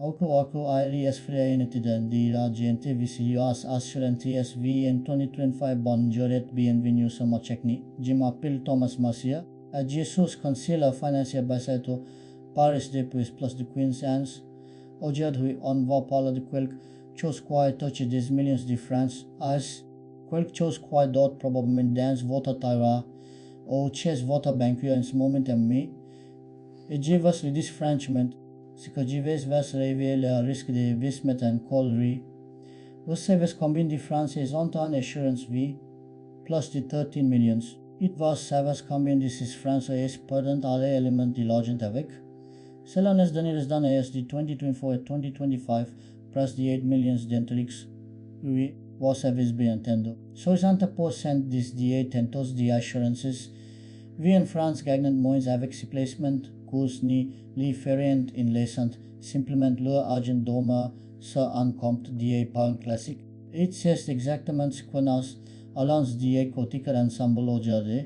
Aku IRS frais inutile di la gente visios Assurance-Vie in 2025 bonjour bienvenue sur ma technique. Je m'appelle Thomas Marcia. A Jesus Concealer Financier Basato Paris depuis plus de 15 ans. Aujourd'hui, on va parler de quelque chose qui touche des millions de francs. As quelque chose qui d'autre probablement dans votre terrain ou chez votre banquier en ce moment mais. Et je vais le dire franchement. Ce que je vais révéler le risque d'investissement en collerie. Vous savez combien de Français ont un Assurance-Vie? Plus de 13 millions. It was savez combien de ces Français perdent à l'élément de l'argent avec? Selon les données d'un de 2024 et 2025, plus de 8 millions d'entre eux. Oui, vous savez bien entendu. 60% des 8 tentos de assurances. Wie in France gagnent moins avec ce placement. Cours ni différent in lesant simplement leur agent doma sur un compte d'épargne classique. Et c'est exactement ce qu'on a allons dire cotiques ensemble aujourd'hui.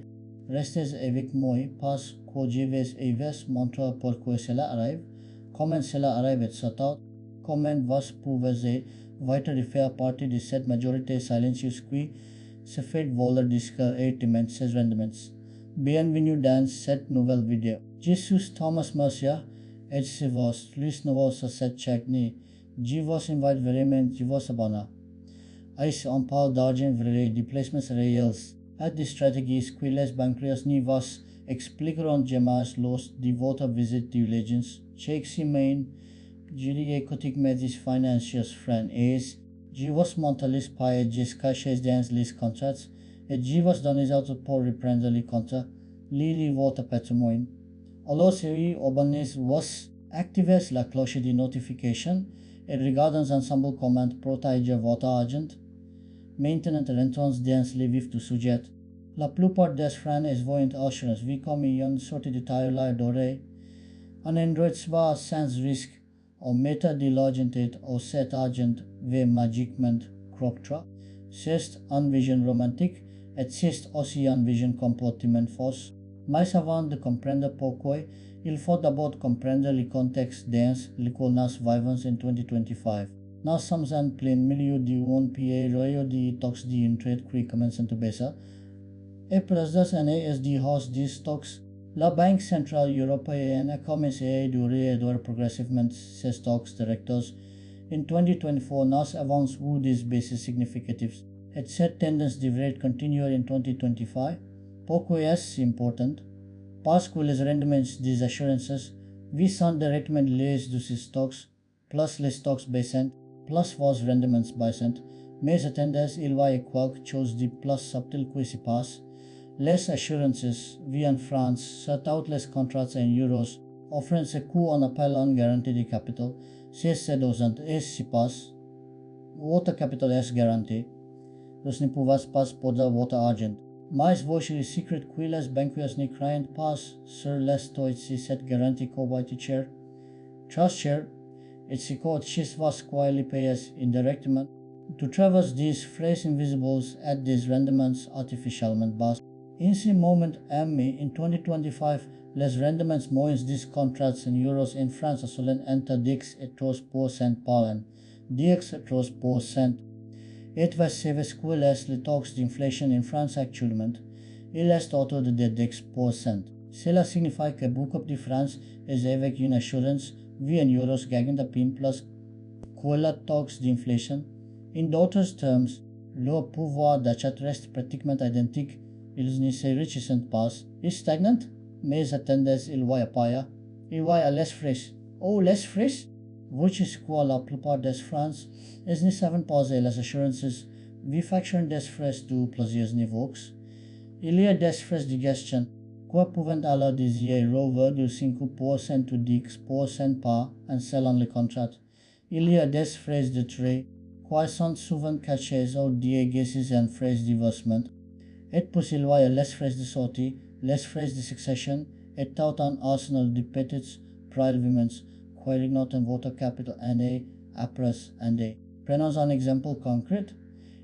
Restez avec moi parce que je vais vous montrer pourquoi cela arrive, comment cela arrive etc. Comment vous pouvez weiter faire partie de cette majorité silencieuse qui se fait voler discrètement ses rendements. Bienvenue dans cette nouvelle vidéo. Je suis Thomas Marcia et si vous plus nouveau sur cette chaîne, je vous invite vraiment à vous abonner. Ici on parle d'argent vrai, de placements réels, et de stratégies que les banquiers ne vous expliqueront jamais lors de votre visite de diligence. Check si main, je dirais écoutiquement des financiers friends et je vous montre les pages cachés dans les contrats et je vous donne les autres pour reprendre les contrats, lire votre patrimoine. Alors si vous activez la cloche de notification et regardez ensemble comment protéger votre argent, maintenant rentrons dans le vif du sujet. La plupart des Français voient Assurance-Vie comme une sorte de taille dorée, un endroit sans risque, au mettre de l'argent ou cet argent va magiquement croître. C'est une vision romantique et c'est aussi une vision complètement fausse. Mais avant de comprendre pourquoi, il faut d'abord comprendre le contexte dans lequel nous vivons en 2025. Nous sommes en plein milieu d'un période de taxes d'intérêt qui commence à baisser. Et plusieurs années est de hausse des taxes. La Banque centrale européenne a commencé à réduire progressivement ses taxes directes. En 2024, nous avons eu des baisses significatives. Et cette tendance devrait continuer en 2025. Pourquoi est-ce important? Parce que les rendements des assurances sont directement liés de ces stocks, plus les stocks baissent, plus vos rendements baissent, mais attendez, il y a quelque chose de plus subtil qui se passe. Les assurances, vie en France, sur les contrats en euros, offrent ce qu'on appelle une garantie de capital. Si c'est 2 ans et se passe, votre capital est garanti. Vous ne pouvez pas perdre votre argent. Mais voici le secret que les banquiers ne craignent pas sur les taux si cette garantie coûte cher. Très cher, et ce coûte chez vous qui les payez indirectement. To traverse these frais invisibles at des rendements artificiellement bas. En ce moment mais en 2025, les rendements moyens des contrats en euros en France sont entre 10 et 13% par an. 10 et 13%. Et vous savez que les taux d'inflation en France actuellement, il est autour de 10%. Cela signifie que beaucoup de France est avec une assurance vie en euros gagnent à peine plus que le taux d'inflation. En d'autres termes, leur pouvoir d'achat reste pratiquement identique. Ils ne se enrichissent pas. Ils stagnent, mais attendez, ils voient pas. Ils voient les frais. Oh, les frais? Which is que la plupart des France ne savent pas les assurances. Vi facturent des frais de plusieurs niveaux. Il y a des frais de gestion, qui peuvent aller de 0,5% ou 10% par an selon le contrat. Il y a des frais de trait, qui sont souvent cachés ou déguisés en frais de versement. Et puis il y a les frais de sortie, les frais de succession, et tout un arsenal de petits prélèvements qui ignorent votre capital année après année. Prenons un exemple concret.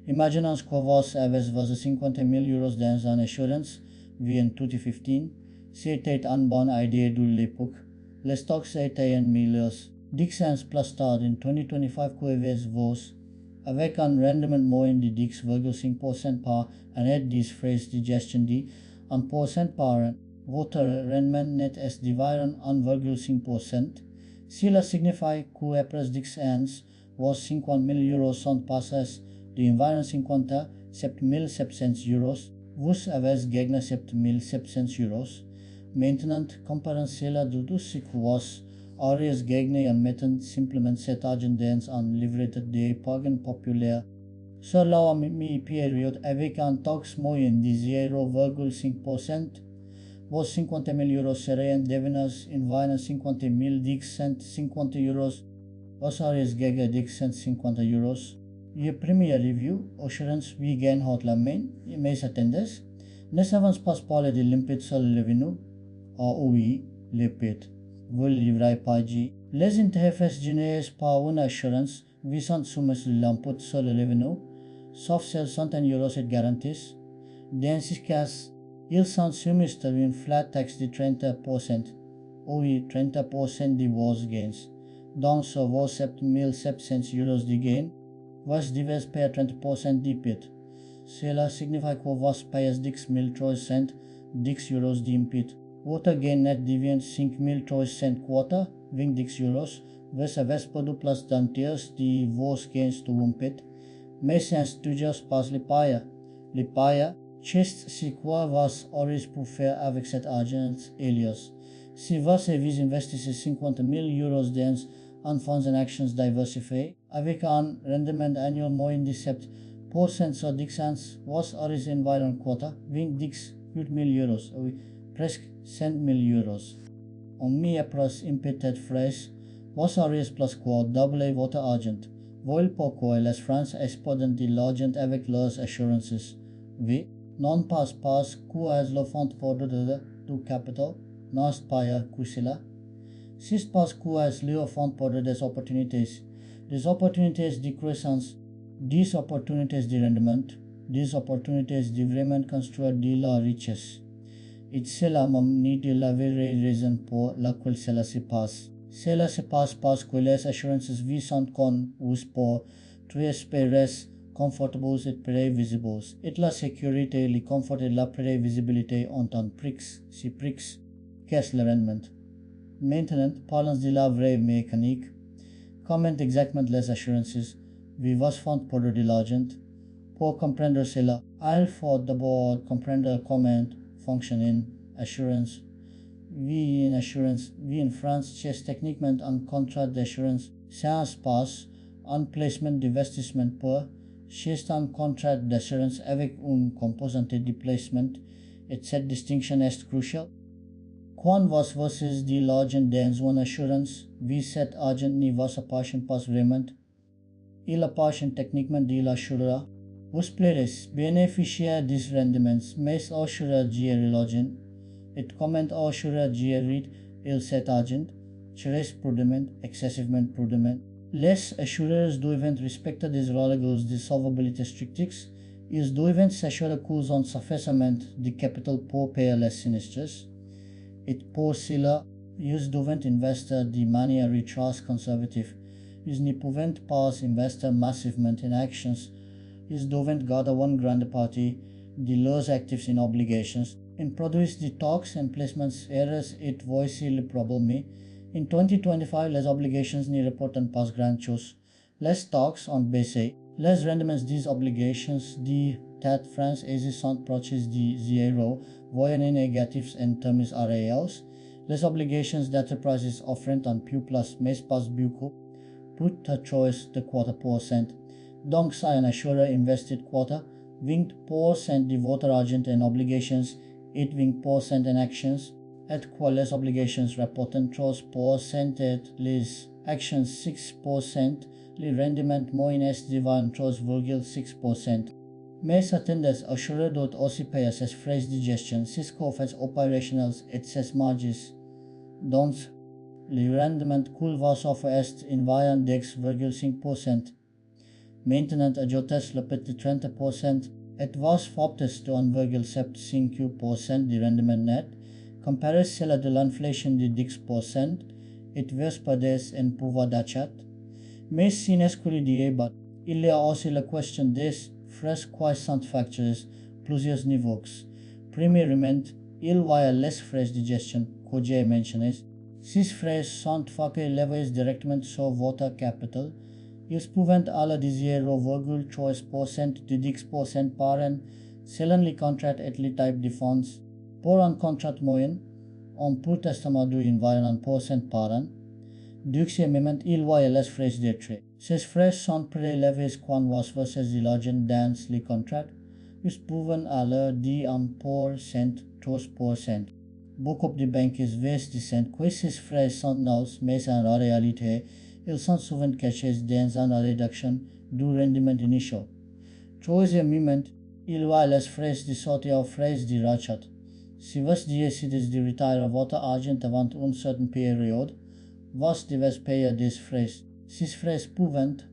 Imaginons que vous avez 50 000 euros dans une assurance vie en 2015. C'était une bonne idée de l'époque. Les stocks étaient en milliers. Dix plus start in 2025 QVS vos, avec un rendement moyen de 10,5% par année des frais de gestion de 1% par an. Votre rendement net est d'environ 1,5%. Cela signifie que après 10 ans, vos 50 000 euros sont passés d'environ 57 700 euros. Vous avez gagné 7 700 euros. Maintenant, comparant cela de tout ce que vous auriez gagné en mettant simplement cet argent dans un livret d'épargne populaire. Sur la même période, avec un taux moyen de 0,5%, vos 50 000 euros seraient devenus environ 50 150 euros. Vous auriez gagné 150 euros. Le premier review, Assurance-Vie gain hot la main, mais attendes. Ne savons pas parler de l'impact sur le revenu. Oui, l'impact. Vous livrez pas dit. Les intérêts générés par une assurance visant soumettre l'impact sur le revenu, sauf celles sont en euros et garanties. Dans ce cas, ils sont soumis à une flat tax de 30%. Oui, 30% de vos gains. Donc, sur vos 7 700 euros de gain, vous devez payer 30% d'impôt. Cela signifie que vous payez 10 300 euros d'impôt. Votre gain net devient 5 300 quota, 20 euros. Vous avez pas de plus d'un tiers de vos gains de impôt. Mais sans toujours pas les payer. Les payer, c'est ce que vous aurez pu faire avec cet argent alias. Si vous avez investi 50 000 euros dans un fonds en actions diversifiés, avec un rendement annuel moyen de 7% sur 10 ans, vous aurez environ quota 20 000 euros, presque 100 000 euros. En mi après imputed frais, vous aurez plus que doubler votre argent. Voilà pourquoi les Français exportent de l'argent avec leurs assurances-vie. Non pas que le fonds perdent du capital, non pas que cela. C'est parce que le fonds perdent des opportunités de croissance, des opportunités de rendement, des opportunités de vraiment construire de la richesse. Et cela même ni de la vraie raison pour laquelle cela se passe. Cela se passe parce que les assurances-vie sont conçues pour espérer confortables et prévisibles. Et la sécurité, le confort et la prévisibilité ont un prix. Ce prix, qu'est le rendement? Maintenant, parlons de la vraie mécanique. Comment exactement les assurances vivent font pour de l'argent? Pour comprendre cela, il faut d'abord comprendre comment fonctionne assurance. Vie en France, c'est techniquement un contrat d'assurance. Ça se passe un placement d'investissement pour. C'est un contrat d'assurance avec une composante de placement et cette distinction est cruciale. Quand vous versus de l'argent dans une assurance, vie cet argent ne vous appartient pas vraiment. Il appartient techniquement de l'assureur. Vous pourrez bénéficier des rendements, mais l'assureur gère l'argent. Et comment l'assureur gère cet argent? Très prudemment, excessivement prudemment. Les assureurs doivent respecter des règles de solvabilité strictes. Ils doivent s'assurer qu'ils ont suffisamment de capital pour payer les sinistres. Et pour cela, ils doivent investir de manière très conservative. Ils ne peuvent pas investir massivement en actions. Ils doivent garder une grande partie de leurs actifs en obligations. In produce de taxes and placements errors et voici le problème. In 2025, les obligations ne reportent pas grand-chose. Les taxes ont baissé. Les rendements des obligations de l'État français sont proches de zéro, voyant négatifs en termes réels. Les obligations d'entreprises offrent un peu plus, mais pas beaucoup, peut-être de 4%. Donc, si un assureur investit 20% de votre argent en obligations et 20% en actions, et que les obligations rapportent 3% et les actions 6%, le rendement moyen est de 3,6%. Mais attendez, l'assureur doit aussi payer ses frais de gestion, ses coûts opérationnels et ses marges. Donc, le rendement qu'il va s'offrir est environ 10,5%. Maintenant, ajoutez le petit 30%, et vous foptez de 1,75% de rendement net. Comparez cela de l'inflation de 10%, it vers Perdez en pouvoir d'achat. Mais si nescuri diebat, il y a aussi la question des frais qui sont factures plusieurs niveaux. Premièrement, il y a les frais de gestion que j'ai mentionnés. Ces frais sont faits levés directement sur votre capital. Ils peuvent aller de 0,3% to 10% par an, selon les contrats et les types de fonds. Pour un contrat moyen, on peut estimer environ 1% par an. Deuxièmement, il y a les frais de trait. Ces frais sont prélevés quand vous versez de l'argent dans les contrats. Ils peuvent aller de 1%, 3%. Beaucoup de banques disent que ces frais sont nuls, mais en réalité, ils sont souvent cachés dans une réduction du rendement initial. Troisièmement, il y a les frais de sortie ou frais de rachat. Si vous décidez de retirer votre argent avant une certaine période, vous devez payer des frais. Ces frais peuvent être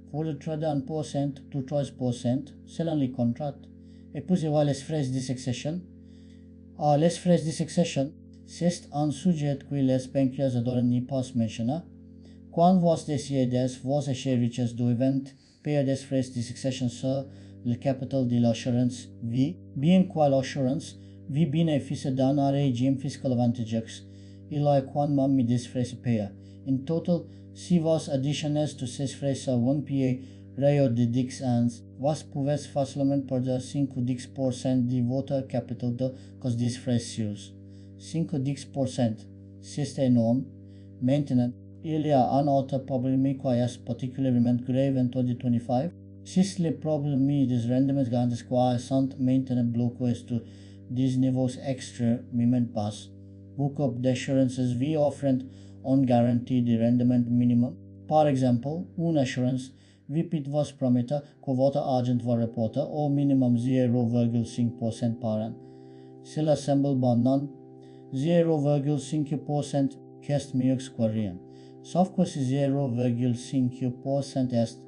de 1% to 3% selon les contrats. Et puis il y a les frais de succession. Les frais de succession, c'est un sujet que les banquiers adorent ne pas mentionner. Quand vous décidez vos héritiers doivent payer des frais de succession sur le capital de l'assurance-vie, bien que l'assurance-vie bénéficie d'un régime fiscal avantageux, il y a quand même des frais payés. En total, si vous additionnez tous ces frais à un pied rayon de 10 ans, vous pouvez facilement perdre 5 ou 10% de votre capital de cause des frais sûrs. 5 ou 10%, c'est énorme. Maintenant, il y a un autre problème qui est particulièrement grave en 2025. C'est le problème des rendements grands qui sont maintenant bloqués à des niveaux extrêmement bas. Beaucoup d'assurances-vie offrent une garantie de rendement minimum. Par exemple, une assurance-vie peut vous promettre que votre argent va rapporter au minimum 0,5% par an. Cela semble bon, non? 0,5% est mieux que rien. Sauf que ce 0,5% est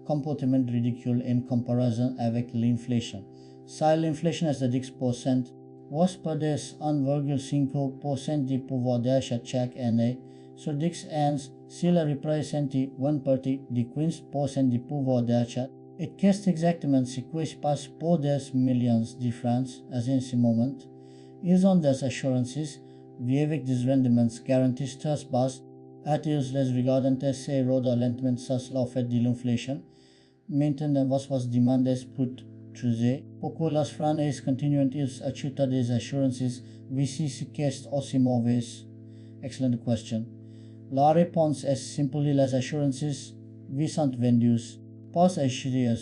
complètement ridicule en comparaison avec l'inflation. Si l'inflation est de 10%, vous perdez 1,5% de pouvoir d'achat chaque année. Sur 10 ans, cela représente une partie de 15% de pouvoir d'achat. Et qu'est exactement ce qui se passe pour des millions de francs à ce moment? Ils ont des assurances, avec des rendements garantis très bas, et-ils les regardent assez lentement sur l'effet de l'inflation. Maintenant, vous demandez pour trouver pourquoi les Français continuent à acheter des assurances, si ce qui est aussi mauvais? Excellent question. La réponse est simple, les assurances sont vendues, pas achetées.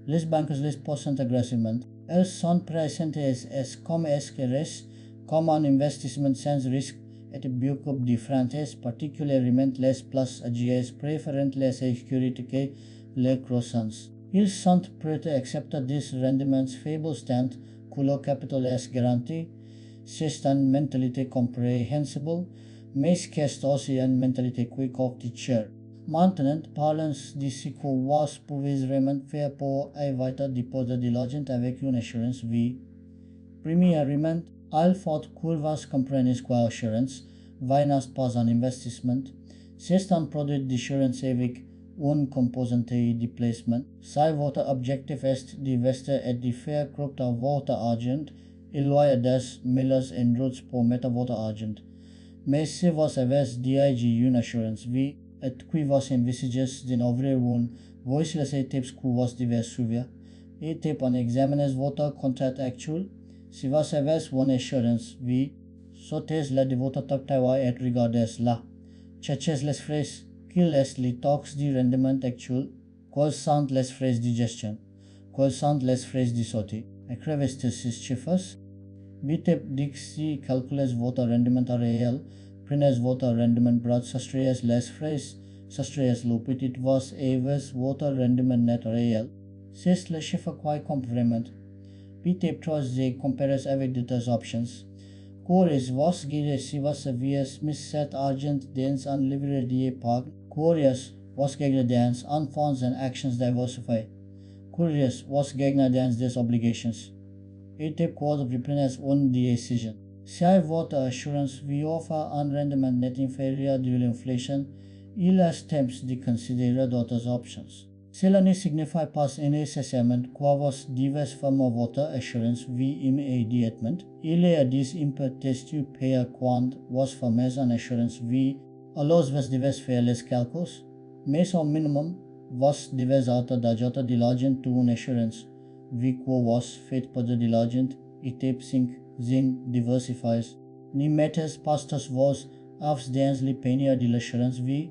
Les banques les possèdent agressivement. Elles sont présentées comme esquires, comme un investissement sans risque, et beaucoup de Français, particulièrement les places âgées, préfèrent les sécurités que les croissances. Ils sont prêts à accepter des rendements faibles tant que le capital est garanti. C'est une mentalité compréhensible, mais c'est aussi une mentalité qui coûte cher. Maintenant, parlons de ce que vous pouvez vraiment faire pour éviter de perdre de l'argent avec une assurance-vie. Premièrement, il faut que vous compreniez que l'assurance-vie n'est pas un investissement. C'est un produit d'assurance avec une composante de placement. Si votre objectif est d'investir et de faire croître votre argent, il y a des milliers de routes pour mettre votre argent. Mais si vous avez déjà une assurance-vie et que vous envisagez d'en ouvrir une, voici les étapes que vous devez suivre. Étape 1. Examinez votre contrat actuel. Si vous avez une assurance-vie, sortez-la de votre portefeuille et regardez-la. Checkez les frais. Quels sont les taux de rendement actuels? Quels sont les frais de gestion? Quels sont les frais de sortie? Écrivez ces chiffres. Étape 2. Si calculez votre rendement réel, prenez votre rendement brut, soustrayez les frais, soustrayez le petit vous et votre rendement net réel. C'est le chiffre qui complément. Étape 3. Comparez avec d'autres options. Corriger vous guidez si vous avez mis cet argent dans un livret d'épargne. Corriger vous guidez dans un fonds and actions diversified. Corriger vous guidez dans des obligations. Étape 4. Prenez une décision. Si votre assurance-vie offre un rendement net inférieur de l'inflation, il est temps de considérer d'autres options. Cela ne signifie pas nécessairement que vous devez faire votre assurance-vie immédiatement. Il y a des impossibilités de payer quand vous faites une assurance-vie, alors vous devez faire les calculs. Mais au minimum, vous devez être déjà diligent pour une assurance-vie que vous faites pas de diligent et type 5 zin diversifies. Ni mettez pas vos afsdans li penia de l'assurance-vie.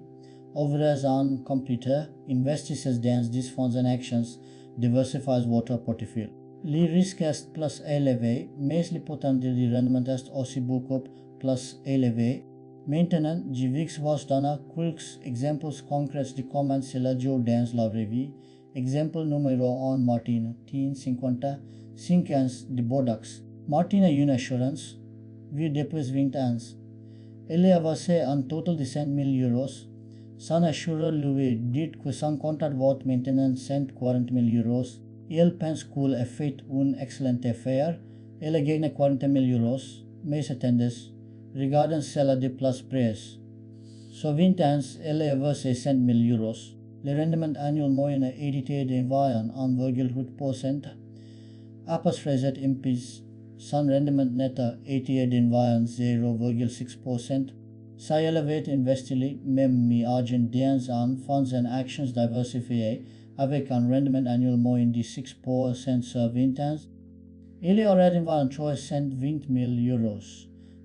Ouvrez un computer, investissez dans des fonds en actions, diversifiez votre portefeuille. Le risque est plus élevé, mais le potentiel de rendement est aussi beaucoup plus élevé. Maintenant, je vais vous donner quelques exemples concrets de comment cela joue dans la vraie vie. Exemple numéro 1, Martina, 55 ans de Bodax. Martina a une assurance, vie depuis 20 ans. Elle a versé un total de 100 000 euros. Son assureur lui dit que son contrat vaut maintenant 140 000 euros. Il pense qu'il a fait une excellente affaire. Elle a gagné 40 000 euros, mais attendez, regardons cela de plus près. Sur 20 ans, elle a versé 100 000 euros. Le rendement annuel moyen a été d'environ 1,8%. Après frais impôts, son rendement net a été d'environ 0,6%. Si elle avait investi même mi argent dans un fonds en actions diversifiés avec un rendement annuel moyen de 6% sur 20 ans, il y aurait environ 320 000 euros.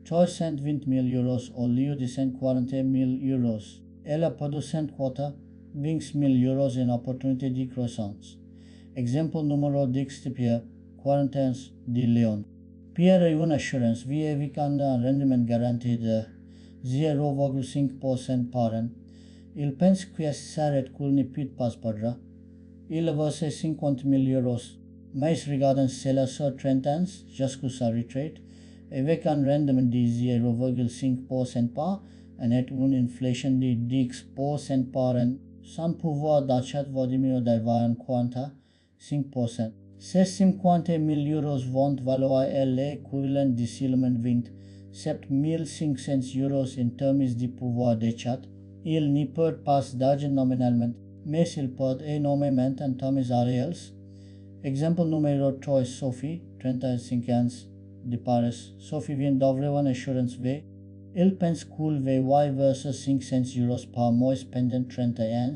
320 000 euros au lieu de 140 000 euros. Elle a perdu 120 000 euros en opportunité de croissance. Exemple numéro 10 de Pierre, 40 ans de Léon. Pierre a une assurance vie avec un rendement garanti de 0,5% par an. Il pense que s'arrête qu'il ne peut pas perdre. Il a versé 50 000 euros. Mais regardant cela sur 30 ans jusqu'à sa retraite, avec un rendement de 0,5% par an et une inflation de 10% par an, son pouvoir d'achat va diminuer d'environ 5%. Ces 50 000 euros vont valoir l'équivalent de seulement 27 500 euros en termes de pouvoir d'achat. Il ne perd pas d'argent nominalement, mais il perd énormément en termes réels. Exemple numéro 3, Sophie, 35 ans, de Paris. Sophie vient d'ouvrir une assurance-vie. Il pense qu'il va verser 500 euros par mois pendant 30 ans.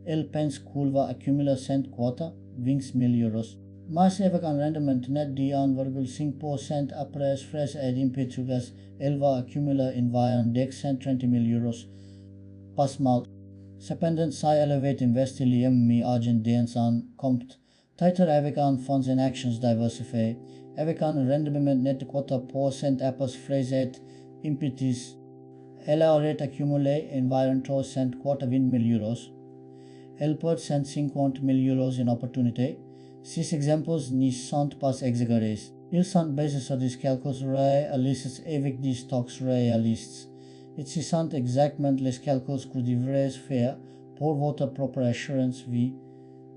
Il pense qu'il va accumuler 120 000 euros. Mais avec un rendement net de 1,5% après frais et impôts, il va accumuler environ 130 000 euros. Pas mal. Cependant, si elle avait investi mi argent dans un compte titre avec un fonds en actions diversifiés, avec un rendement net de 4% après frais et impôts, elle aurait accumulé environ 320 000 euros. Elle perd 150 000 euros en opportunité. Ces exemples ne sont pas exagérés. Ils sont basés sur des calculs réalistes avec des stocks réalistes. Et ce sont exactement les calculs que vous devrez faire pour votre propre assurance-vie.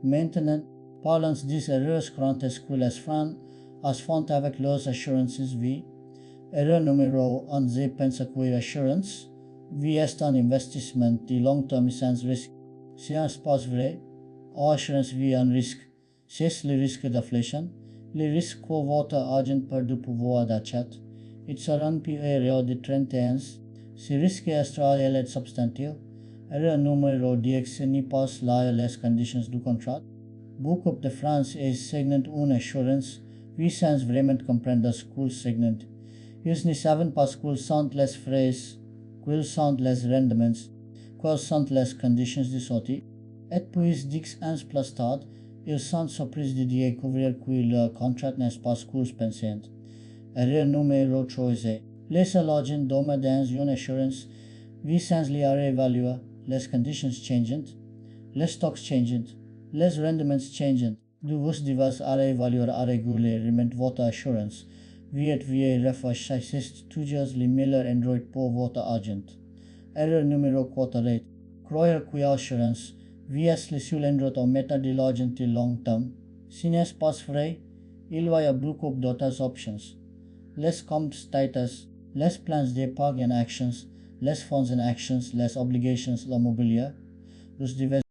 Maintenant, parlons des erreurs courantes que les francs font avec leurs assurances-vie. Erreur numéro 1, je pense que l'assurance-vie est un investissement de long terme sans risque. C'est un pas vrai. Assurance-vie un risque. C'est le risque d'inflation, le risque que votre argent perd du pouvoir d'achat. Et sur une période de 30 ans, ce risque est réel et substantiel. Erreur numéro 10, ce n'est pas les conditions du contrat. Beaucoup de France signent une assurance, vie sans vraiment comprendre ce qu'ils signent. Ils ne savent pas quels sont les frais, quels sont les rendements, quelles sont les conditions de sortie. Et puis 10 ans plus tard, ils sont surpris de découvrir que leur contrat n'est pas ce qu'ils pensaient. Erreur numéro 13. Laissez l'argent dormir dans une assurance, vie sans les réévaluer, les conditions changent, les stocks changent, les rendements changent. Vous devez réévaluer régulièrement votre assurance. Veuillez réfléchir toujours les meilleurs endroits pour votre argent. Erreur numéro 14. Croire que l'assurance vs les cylindres ou mettre de l'argent de long terme. Ce n'est pas vrai, il y a beaucoup d'autres options. less comptes status, less plans d'épargne en actions, less fonds en actions, less obligations la mobilier, dus diverses